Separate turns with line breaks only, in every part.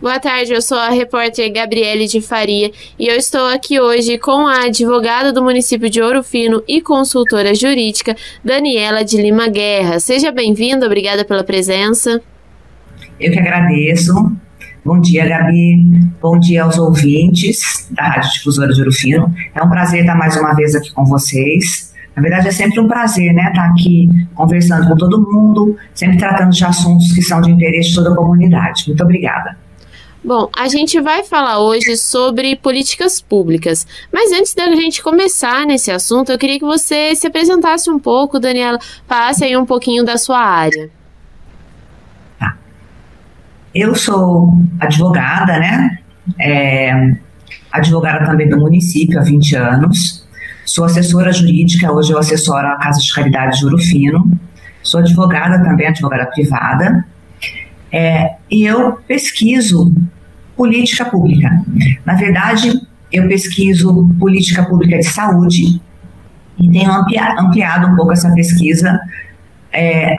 Boa tarde, eu sou a repórter Gabriele de Faria e eu estou aqui hoje com a advogada do município de Ouro Fino e consultora jurídica, Daniela de Lima Guerra. Seja bem-vinda, obrigada pela presença.
Eu que agradeço. Bom dia, Gabi. Bom dia aos ouvintes da Rádio Difusora de Ouro Fino. É um prazer estar mais uma vez aqui com vocês. Na verdade, é sempre um prazer, né, estar aqui conversando com todo mundo, sempre tratando de assuntos que são de interesse de toda a comunidade. Muito obrigada.
Bom, a gente vai falar hoje sobre políticas públicas, mas antes da gente começar nesse assunto, eu queria que você se apresentasse um pouco, Daniela, passe aí um pouquinho da sua área.
Tá. Eu sou advogada, né, advogada também do município há 20 anos, sou assessora jurídica, hoje eu assessoro a Casa de Caridade de Ouro Fino, sou advogada também, advogada privada, e eu pesquiso política pública. Na verdade, eu pesquiso política pública de saúde e tenho ampliado um pouco essa pesquisa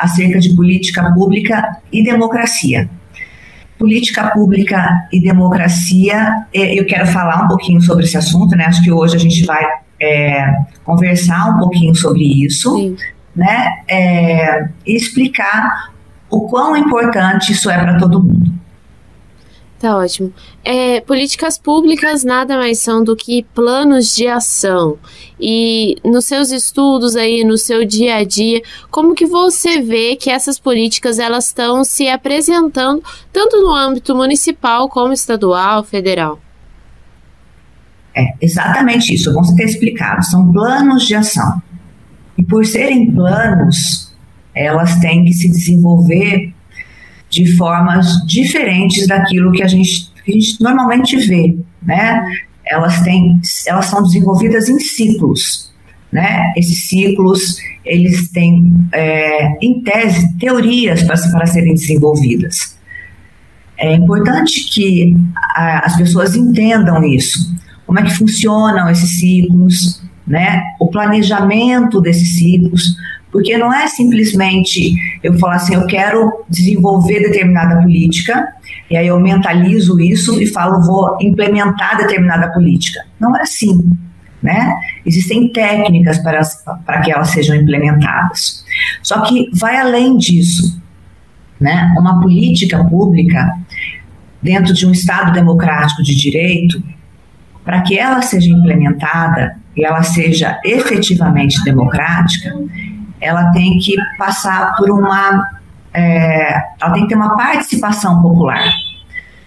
acerca de política pública e democracia. Política pública e democracia, eu quero falar um pouquinho sobre esse assunto, né? Acho que hoje a gente vai conversar um pouquinho sobre isso, sim, né? E explicar o quão importante isso é para todo mundo.
Tá ótimo. Políticas públicas nada mais são do que planos de ação. E nos seus estudos aí, no seu dia a dia, como que você vê que essas políticas elas estão se apresentando tanto no âmbito municipal como estadual, federal?
Exatamente isso, bom você ter explicado. São planos de ação. E por serem planos, elas têm que se desenvolver de formas diferentes daquilo que a gente normalmente vê, né? Elas são desenvolvidas em ciclos, né? Esses ciclos, eles têm, em tese, teorias para serem desenvolvidas. É importante que as pessoas entendam isso, como é que funcionam esses ciclos, né? O planejamento desses ciclos, porque não é simplesmente eu falar assim, eu quero desenvolver determinada política, e aí eu mentalizo isso e falo, vou implementar determinada política. Não é assim, né? Existem técnicas para que elas sejam implementadas. Só que vai além disso, né? Uma política pública, dentro de um Estado democrático de direito, para que ela seja implementada e ela seja efetivamente democrática, ela tem que passar por ela tem que ter uma participação popular,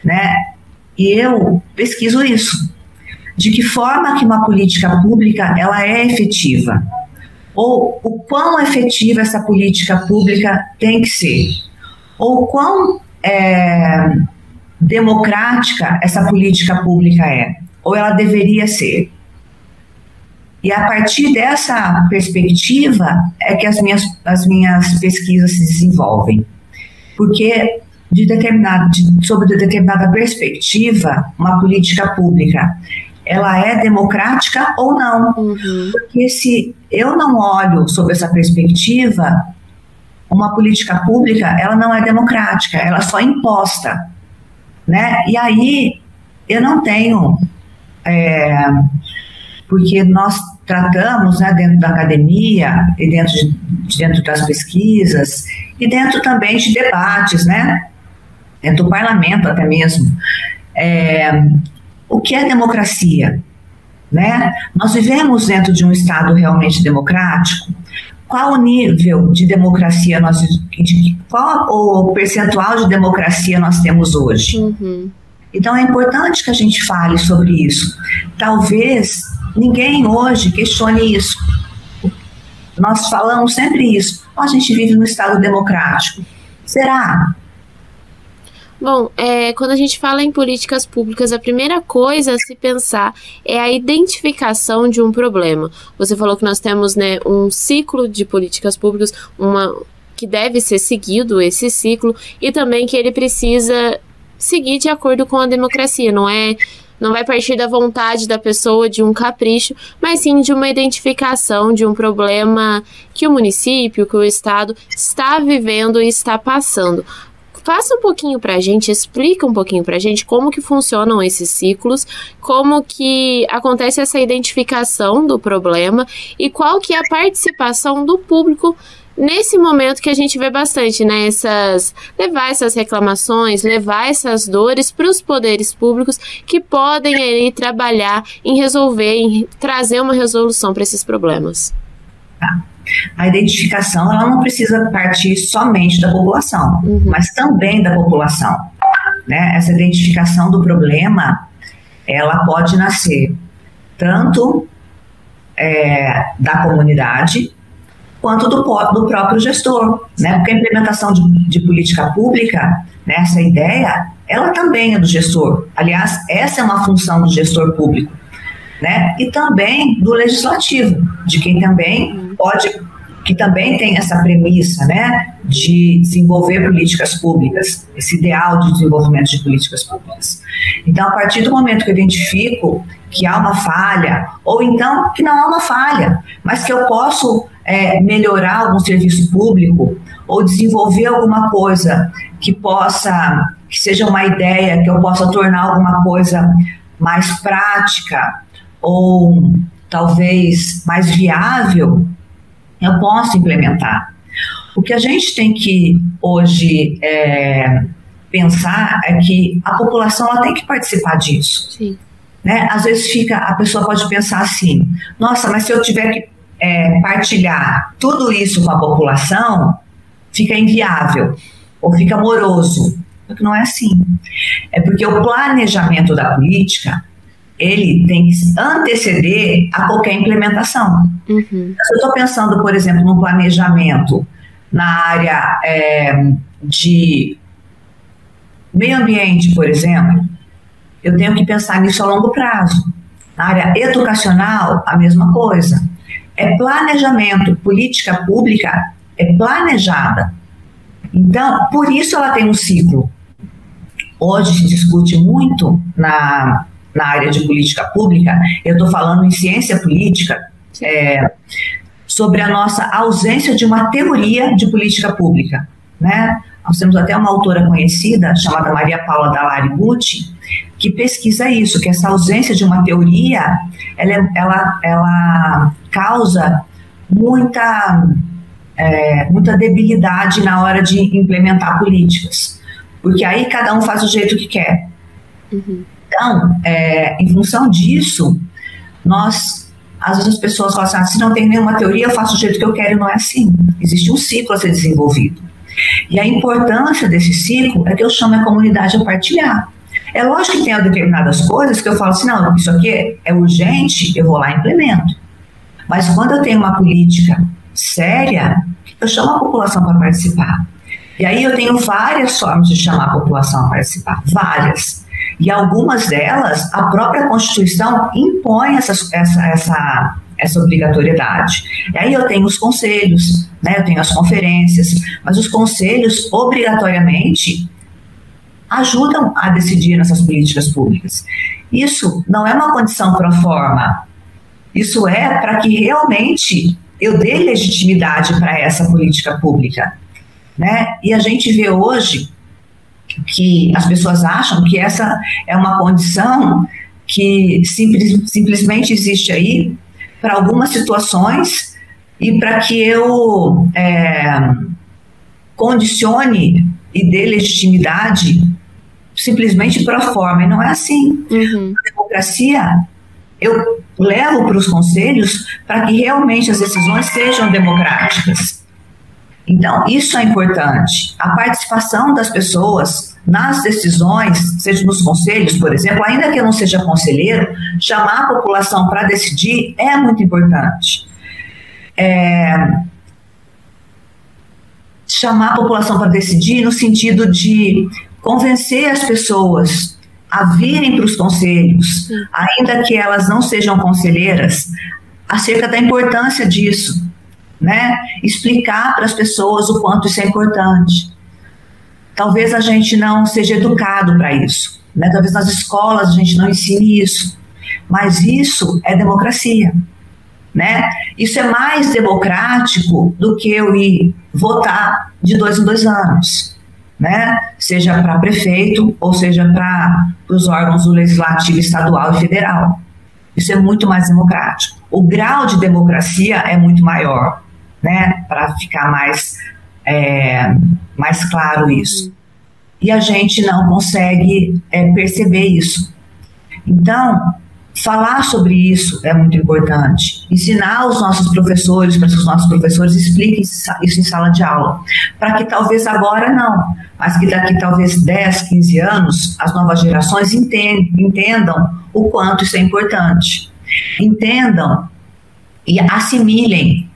né? E eu pesquiso isso. De que forma que uma política pública ela é efetiva? Ou o quão efetiva essa política pública tem que ser? Ou quão democrática essa política pública é? Ou ela deveria ser? E a partir dessa perspectiva é que as minhas pesquisas se desenvolvem. Porque sob determinada perspectiva, uma política pública, ela é democrática ou não? Uhum. Porque se eu não olho sob essa perspectiva, uma política pública, ela não é democrática, ela só é imposta, né? E aí eu não tenho... porque nós tratamos, né, dentro da academia e dentro das pesquisas e dentro também de debates, né, dentro do parlamento até mesmo, o que é democracia, né? Nós vivemos dentro de um Estado realmente democrático? Qual o nível de democracia qual o percentual de democracia nós temos hoje? Uhum. Então é importante que a gente fale sobre isso. Talvez ninguém hoje questione isso. Nós falamos sempre isso. A gente vive num Estado democrático. Será?
Bom, quando a gente fala em políticas públicas, a primeira coisa a se pensar é a identificação de um problema. Você falou que nós temos, né, um ciclo de políticas públicas, que deve ser seguido esse ciclo, e também que ele precisa seguir de acordo com a democracia, não vai partir da vontade da pessoa, de um capricho, mas sim de uma identificação de um problema que o município, que o Estado está vivendo e está passando. Faça um pouquinho pra gente, explica um pouquinho pra gente como que funcionam esses ciclos, como que acontece essa identificação do problema e qual que é a participação do público nesse momento que a gente vê bastante, né, levar essas reclamações, levar essas dores para os poderes públicos que podem aí trabalhar em resolver, em trazer uma resolução para esses problemas.
A identificação, ela não precisa partir somente da população, mas também da população, né? Essa identificação do problema, ela pode nascer tanto da comunidade, quanto do próprio gestor, né? Porque a implementação de política pública, né, essa ideia, ela também é do gestor. Aliás, essa é uma função do gestor público, né? E também do legislativo, de quem também que também tem essa premissa, né, de desenvolver políticas públicas, esse ideal de desenvolvimento de políticas públicas. Então, a partir do momento que eu identifico que há uma falha, ou então que não há uma falha, mas que eu posso melhorar algum serviço público, ou desenvolver alguma coisa que seja uma ideia, que eu possa tornar alguma coisa mais prática, ou talvez mais viável, eu posso implementar. O que a gente tem que hoje pensar é que a população ela tem que participar disso.
Sim.
Né? Às vezes a pessoa pode pensar assim, nossa, mas se eu tiver que partilhar tudo isso com a população, fica inviável ou fica moroso. Só que não é assim. É porque o planejamento da política, ele tem que anteceder a qualquer implementação. Se eu estou pensando, por exemplo, num planejamento na área de meio ambiente, por exemplo, eu tenho que pensar nisso a longo prazo. Na área educacional, a mesma coisa. É planejamento, política pública é planejada. Então, por isso ela tem um ciclo. Hoje se discute muito na área de política pública, eu estou falando em ciência política, sobre a nossa ausência de uma teoria de política pública, né? Nós temos até uma autora conhecida, chamada Maria Paula Dallari Bucci, que pesquisa isso, que essa ausência de uma teoria, ela causa muita debilidade na hora de implementar políticas, porque aí cada um faz do jeito que quer. Então, em função disso, às vezes as pessoas falam assim, se não tem nenhuma teoria, eu faço do jeito que eu quero, e não é assim. Existe um ciclo a ser desenvolvido. E a importância desse ciclo é que eu chamo a comunidade a partilhar. É lógico que tem determinadas coisas que eu falo assim, não, isso aqui é urgente, eu vou lá e implemento. Mas quando eu tenho uma política séria, eu chamo a população para participar. E aí eu tenho várias formas de chamar a população a participar, várias. E algumas delas, a própria Constituição impõe essa obrigatoriedade. E aí eu tenho os conselhos, né, eu tenho as conferências, mas os conselhos, obrigatoriamente, ajudam a decidir nessas políticas públicas. Isso não é uma condição pro forma, isso é para que realmente eu dê legitimidade para essa política pública, né? E a gente vê hoje que as pessoas acham que essa é uma condição que simplesmente existe aí para algumas situações e para que eu condicione e dê legitimidade simplesmente pro forma, e não é assim. A democracia, eu levo para os conselhos para que realmente as decisões sejam democráticas. Então, isso é importante. A participação das pessoas nas decisões, seja nos conselhos, por exemplo, ainda que eu não seja conselheiro, chamar a população para decidir é muito importante. Chamar a população para decidir no sentido de convencer as pessoas a virem para os conselhos, ainda que elas não sejam conselheiras, acerca da importância disso, né? Explicar para as pessoas o quanto isso é importante. Talvez a gente não seja educado para isso, né? Talvez nas escolas a gente não ensine isso, mas isso é democracia, né? Isso é mais democrático do que eu ir votar de 2 em 2 anos, né? Seja para prefeito ou seja para os órgãos do legislativo estadual e federal. Isso é muito mais democrático. O grau de democracia é muito maior, né? Para ficar mais claro isso. E a gente não consegue perceber isso. Então, falar sobre isso é muito importante. Ensinar os nossos professores, para que os nossos professores expliquem isso em sala de aula. Para que talvez agora não, mas que daqui talvez 10, 15 anos, as novas gerações entendam o quanto isso é importante. Entendam e assimilem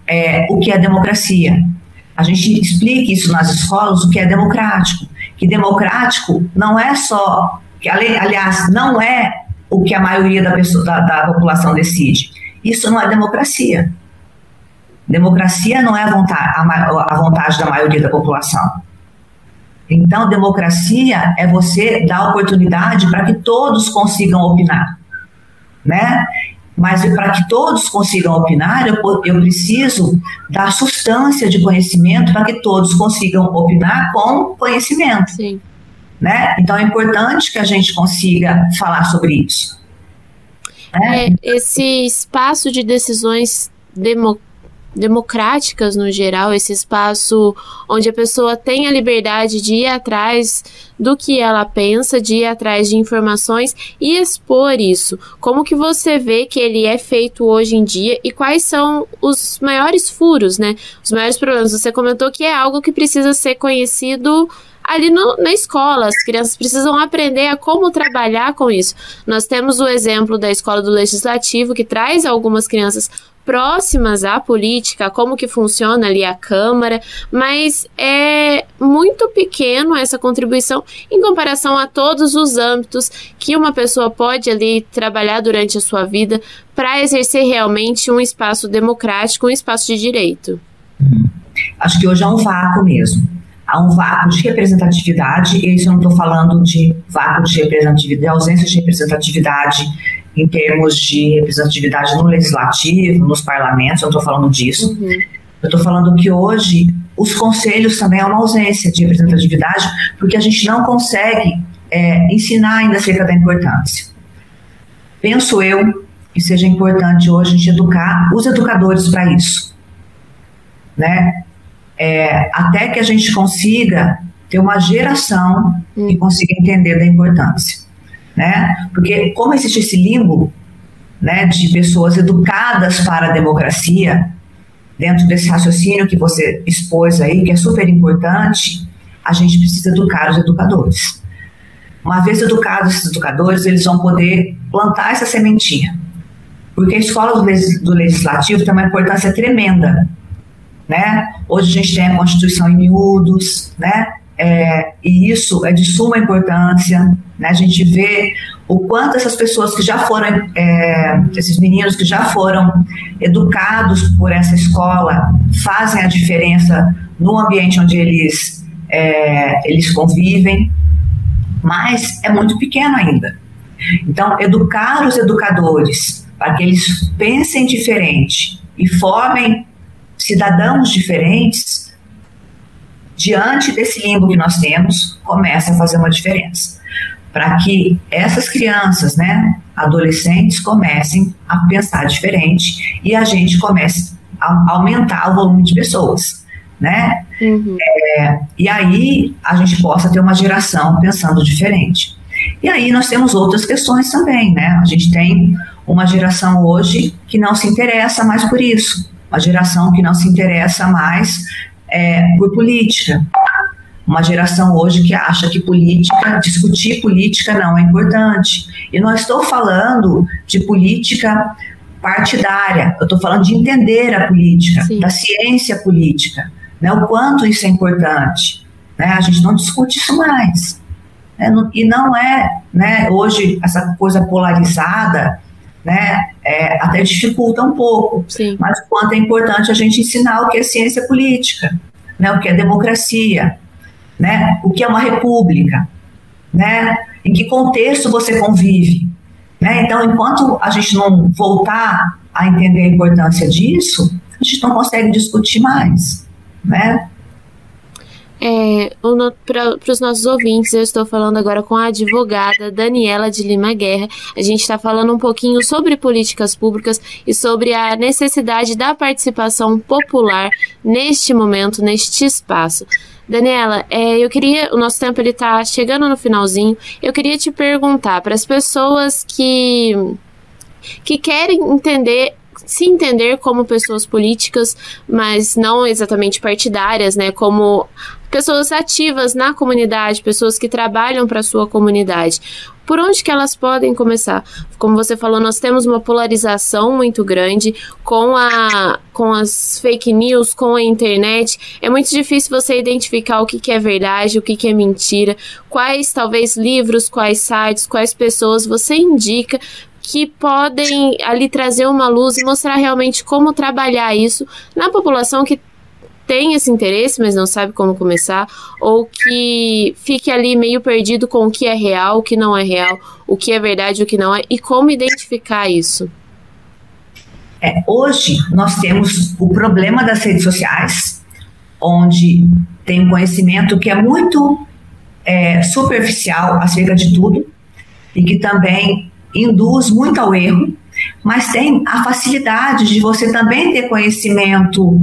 o que é democracia. A gente explique isso nas escolas, o que é democrático. Que democrático não é só, que aliás, não é o que a maioria da população decide. Isso não é democracia. Democracia não é a vontade da maioria da população. Então, democracia é você dar oportunidade para que todos consigam opinar, né? Mas para que todos consigam opinar, eu preciso dar substância de conhecimento para que todos consigam opinar com conhecimento.
Sim.
Né? Então é importante que a gente consiga falar sobre isso. Né?
Esse espaço de decisões democráticas no geral, esse espaço onde a pessoa tem a liberdade de ir atrás do que ela pensa, de ir atrás de informações e expor isso. Como que você vê que ele é feito hoje em dia e quais são os maiores furos, né? Os maiores problemas. Você comentou que é algo que precisa ser conhecido ali na escola. As crianças precisam aprender a como trabalhar com isso. Nós temos o exemplo da Escola do Legislativo, que traz algumas crianças próximas à política, como que funciona ali a Câmara, mas é muito pequeno essa contribuição em comparação a todos os âmbitos que uma pessoa pode ali trabalhar durante a sua vida para exercer realmente um espaço democrático, um espaço de direito.
Acho que hoje é um vácuo mesmo. Há um vácuo de representatividade, e isso eu não estou falando de vácuo de representatividade, de ausência de representatividade em termos de representatividade no legislativo, nos parlamentos, eu não estou falando disso. Eu estou falando que hoje os conselhos também é uma ausência de representatividade, porque a gente não consegue ensinar ainda acerca da importância. Penso eu que seja importante hoje a gente educar os educadores para isso, né? Até que a gente consiga ter uma geração que consiga entender da importância, né? Porque como existe esse limbo, né, de pessoas educadas para a democracia, dentro desse raciocínio que você expôs aí, que é super importante, a gente precisa educar os educadores. Uma vez educados esses educadores, eles vão poder plantar essa sementinha, porque a escola do legislativo tem uma importância tremenda, né? Hoje a gente tem a Constituição em miúdos, né? E isso é de suma importância, né? A gente vê o quanto essas pessoas que já foram, esses meninos que já foram educados por essa escola fazem a diferença no ambiente onde eles convivem, mas é muito pequeno ainda. Então, educar os educadores para que eles pensem diferente e formem cidadãos diferentes, diante desse limbo que nós temos, começa a fazer uma diferença. Para que essas crianças, né, adolescentes, comecem a pensar diferente e a gente comece a aumentar o volume de pessoas, né? E aí a gente possa ter uma geração pensando diferente. E aí nós temos outras questões também, né? A gente tem uma geração hoje que não se interessa mais por isso. Uma geração que não se interessa mais por política. Uma geração hoje que acha que discutir política não é importante. E não estou falando de política partidária, eu estou falando de entender a política, sim, da ciência política, né, o quanto isso é importante. Né, a gente não discute isso mais. Né, e não é, né, hoje, essa coisa polarizada, né, até dificulta um pouco, sim, mas o quanto é importante a gente ensinar o que é ciência política, né, o que é democracia, né, o que é uma república, né, em que contexto você convive. Né, então, enquanto a gente não voltar a entender a importância disso, a gente não consegue discutir mais. Né?
Para os nossos ouvintes, eu estou falando agora com a advogada Daniela de Lima Guerra. A gente está falando um pouquinho sobre políticas públicas e sobre a necessidade da participação popular neste momento, neste espaço. Daniela, o nosso tempo está chegando no finalzinho. Eu queria te perguntar, para as pessoas que querem se entender como pessoas políticas, mas não exatamente partidárias, né? Como pessoas ativas na comunidade, pessoas que trabalham para a sua comunidade. Por onde que elas podem começar? Como você falou, nós temos uma polarização muito grande com as fake news, com a internet. É muito difícil você identificar o que é verdade, o que é mentira, quais talvez livros, quais sites, quais pessoas você indica que podem ali trazer uma luz e mostrar realmente como trabalhar isso na população que tem esse interesse, mas não sabe como começar, ou que fique ali meio perdido com o que é real, o que não é real, o que é verdade, o que não é, e como identificar isso.
Hoje nós temos o problema das redes sociais, onde tem um conhecimento que é muito superficial acerca de tudo, e que também induz muito ao erro, mas tem a facilidade de você também ter conhecimento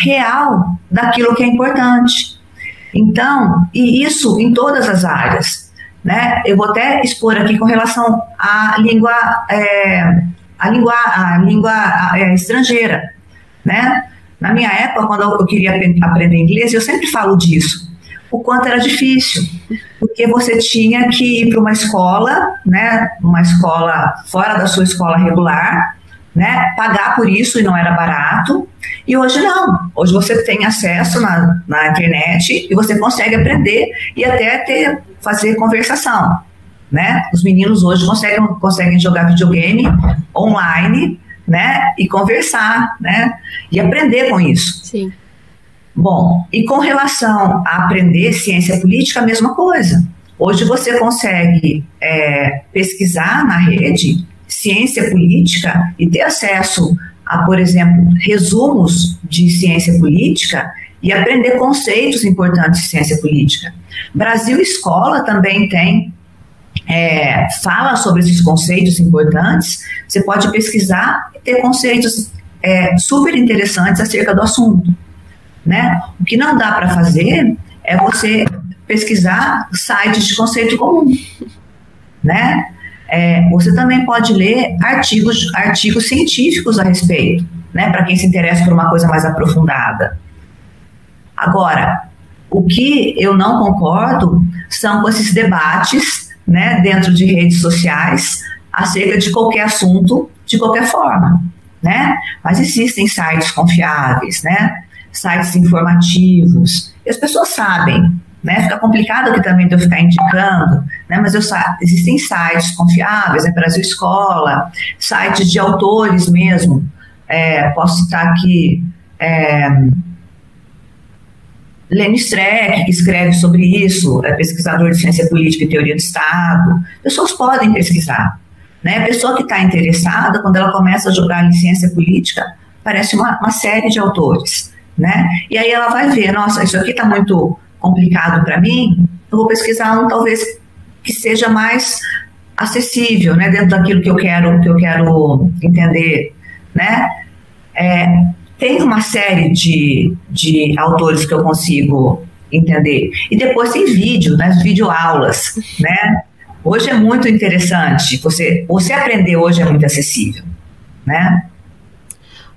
real daquilo que é importante. Então, e isso em todas as áreas, né? Eu vou até expor aqui com relação à língua estrangeira, né? Na minha época, quando eu queria aprender inglês, eu sempre falo disso, o quanto era difícil, porque você tinha que ir para uma escola, né, uma escola fora da sua escola regular, né, pagar por isso e não era barato, e hoje não, hoje você tem acesso na internet e você consegue aprender e até fazer conversação, né, os meninos hoje conseguem jogar videogame online, né, e conversar, né, e aprender com isso.
Sim.
Bom, e com relação a aprender ciência política, a mesma coisa. Hoje você consegue pesquisar na rede ciência política e ter acesso a, por exemplo, resumos de ciência política e aprender conceitos importantes de ciência política. Brasil Escola também tem, fala sobre esses conceitos importantes. Você pode pesquisar e ter conceitos super interessantes acerca do assunto. Né? O que não dá para fazer é você pesquisar sites de conceito comum, né? Você também pode ler artigos científicos a respeito, né? Para quem se interessa por uma coisa mais aprofundada. Agora, o que eu não concordo são com esses debates, né, dentro de redes sociais acerca de qualquer assunto, de qualquer forma, né? Mas existem sites confiáveis, né? Sites informativos, e as pessoas sabem, né? Fica complicado aqui também de eu ficar indicando, né? Mas existem sites confiáveis, né? Brasil Escola, sites de autores mesmo, posso citar aqui Lênin Streck, que escreve sobre isso, é pesquisador de ciência política e teoria do Estado. Pessoas podem pesquisar, né? A pessoa que está interessada, quando ela começa a jogar em ciência política, aparece uma série de autores, né? E aí ela vai ver, nossa, isso aqui está muito complicado para mim, eu vou pesquisar um talvez que seja mais acessível, né, dentro daquilo que eu quero entender, né? Tem uma série de autores que eu consigo entender. E depois tem vídeo, né, videoaulas, né? Hoje é muito interessante, você aprender hoje é muito acessível, né?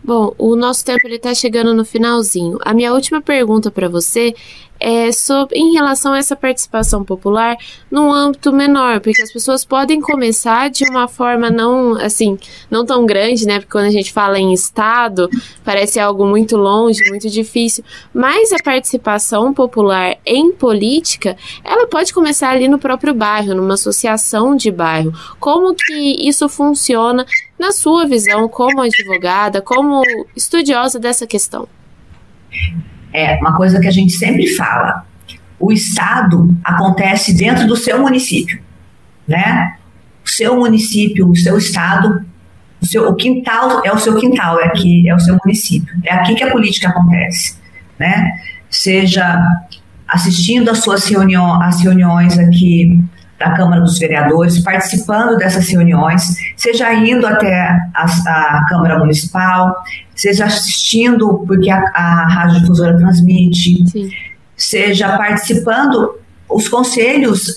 Bom, o nosso tempo está chegando no finalzinho. A minha última pergunta para você é em relação a essa participação popular num âmbito menor, porque as pessoas podem começar de uma forma não tão grande, né? Porque quando a gente fala em Estado, parece algo muito longe, muito difícil, mas a participação popular em política, ela pode começar ali no próprio bairro, numa associação de bairro. Como que isso funciona na sua visão como advogada, como estudiosa dessa questão?
Uma coisa que a gente sempre fala, o Estado acontece dentro do seu município, né? O seu município, o seu Estado, o quintal é o seu quintal, é o seu município, é aqui que a política acontece, né? seja assistindo às suas reuniões aqui da Câmara dos Vereadores, participando dessas reuniões, seja indo até a Câmara Municipal, seja assistindo porque a Rádio Difusora transmite, sim, seja participando, os conselhos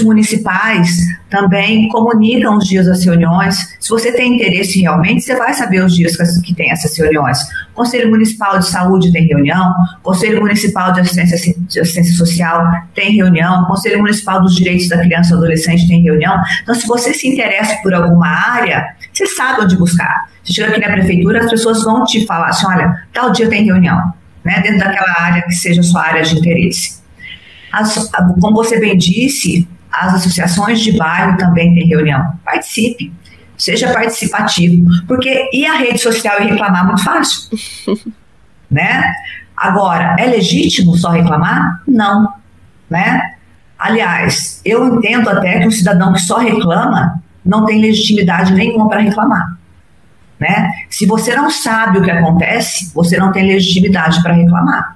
municipais também comunicam os dias das reuniões. Se você tem interesse realmente, você vai saber os dias que tem essas reuniões. O Conselho Municipal de Saúde tem reunião, o Conselho Municipal de Assistência Social tem reunião, o Conselho Municipal dos Direitos da Criança e do Adolescente tem reunião. Então, se você se interessa por alguma área, você sabe onde buscar. Você chega aqui na prefeitura, as pessoas vão te falar assim, olha, tal dia tem reunião, né, dentro daquela área que seja a sua área de interesse. Como você bem disse, as associações de bairro também têm reunião. Participe, seja participativo, porque ir à rede social e reclamar é muito fácil, né? Agora, é legítimo só reclamar? Não, né? Aliás, eu entendo até que um cidadão que só reclama não tem legitimidade nenhuma para reclamar, né? Se você não sabe o que acontece, você não tem legitimidade para reclamar,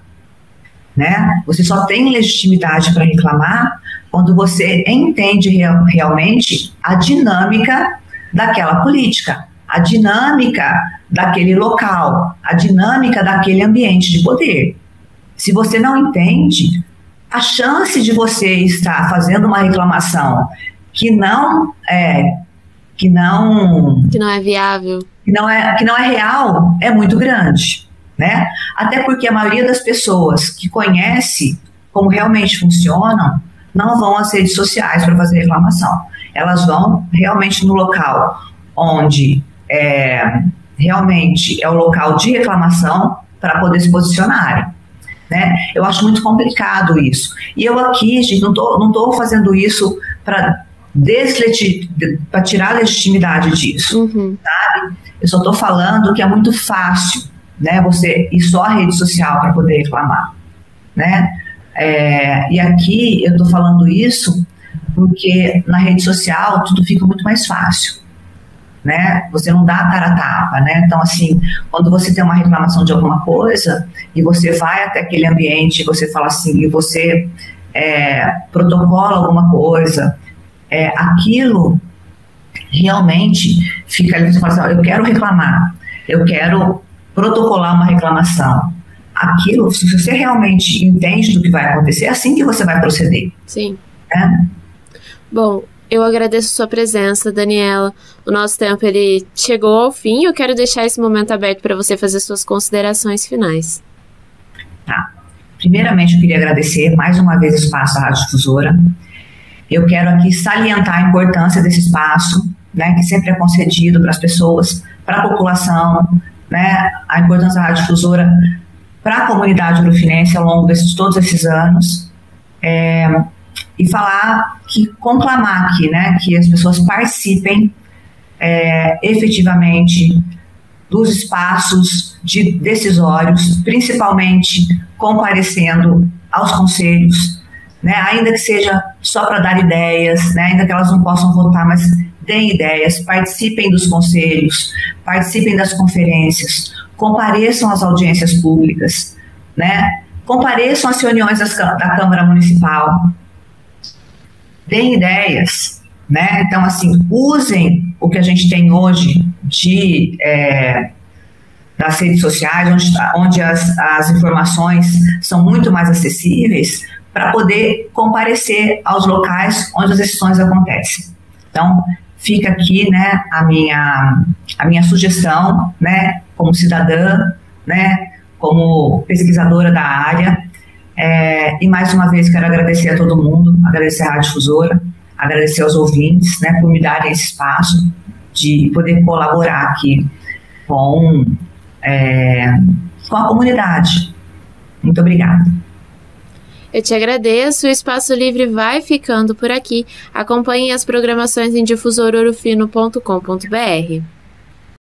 né? Você só tem legitimidade para reclamar quando você entende realmente a dinâmica daquela política, a dinâmica daquele local, a dinâmica daquele ambiente de poder. Se você não entende, a chance de você estar fazendo uma reclamação que não é
viável,
que não é real, é muito grande, né? Até porque a maioria das pessoas que conhece como realmente funcionam não vão às redes sociais para fazer reclamação. Elas vão realmente no local onde realmente é o local de reclamação para poder se posicionarem, né? Eu acho muito complicado isso. E eu aqui, gente, não tô fazendo isso para tirar a legitimidade disso, sabe? Eu só estou falando que é muito fácil, né, você ir só à rede social para poder reclamar, né? E aqui eu estou falando isso porque na rede social tudo fica muito mais fácil, né? Você não dá a cara a tapa, né? Então, assim, quando você tem uma reclamação de alguma coisa e você vai até aquele ambiente, você fala assim, e você protocola alguma coisa, aquilo realmente fica ali, você fala assim, eu quero reclamar, eu quero protocolar uma reclamação. Aquilo, se você realmente entende do que vai acontecer, é assim que você vai proceder.
Sim. Né? Bom, eu agradeço a sua presença, Daniela. O nosso tempo ele chegou ao fim. Eu quero deixar esse momento aberto para você fazer suas considerações finais.
Tá. Primeiramente, eu queria agradecer mais uma vez o espaço da Rádio Difusora. Eu quero aqui salientar a importância desse espaço, né, que sempre é concedido para as pessoas, para a população, né, a importância da Rádio Difusora para a comunidade urufinense ao longo de todos esses anos, e falar conclamar aqui, né, que as pessoas participem efetivamente dos espaços decisórios, principalmente comparecendo aos conselhos, né, ainda que seja só para dar ideias, né, ainda que elas não possam votar, mas deem ideias, participem dos conselhos, participem das conferências, compareçam às audiências públicas, né, compareçam às reuniões da Câmara Municipal, deem ideias, né, então assim, usem o que a gente tem hoje das redes sociais, onde as informações são muito mais acessíveis, para poder comparecer aos locais onde as decisões acontecem. Então, fica aqui, né, a minha sugestão, né, como cidadã, né, como pesquisadora da área, e mais uma vez quero agradecer a todo mundo, agradecer a Rádio Difusora, agradecer aos ouvintes, né, por me darem esse espaço de poder colaborar aqui com a comunidade. Muito obrigada.
Eu te agradeço, o Espaço Livre vai ficando por aqui. Acompanhe as programações em difusororofino.com.br.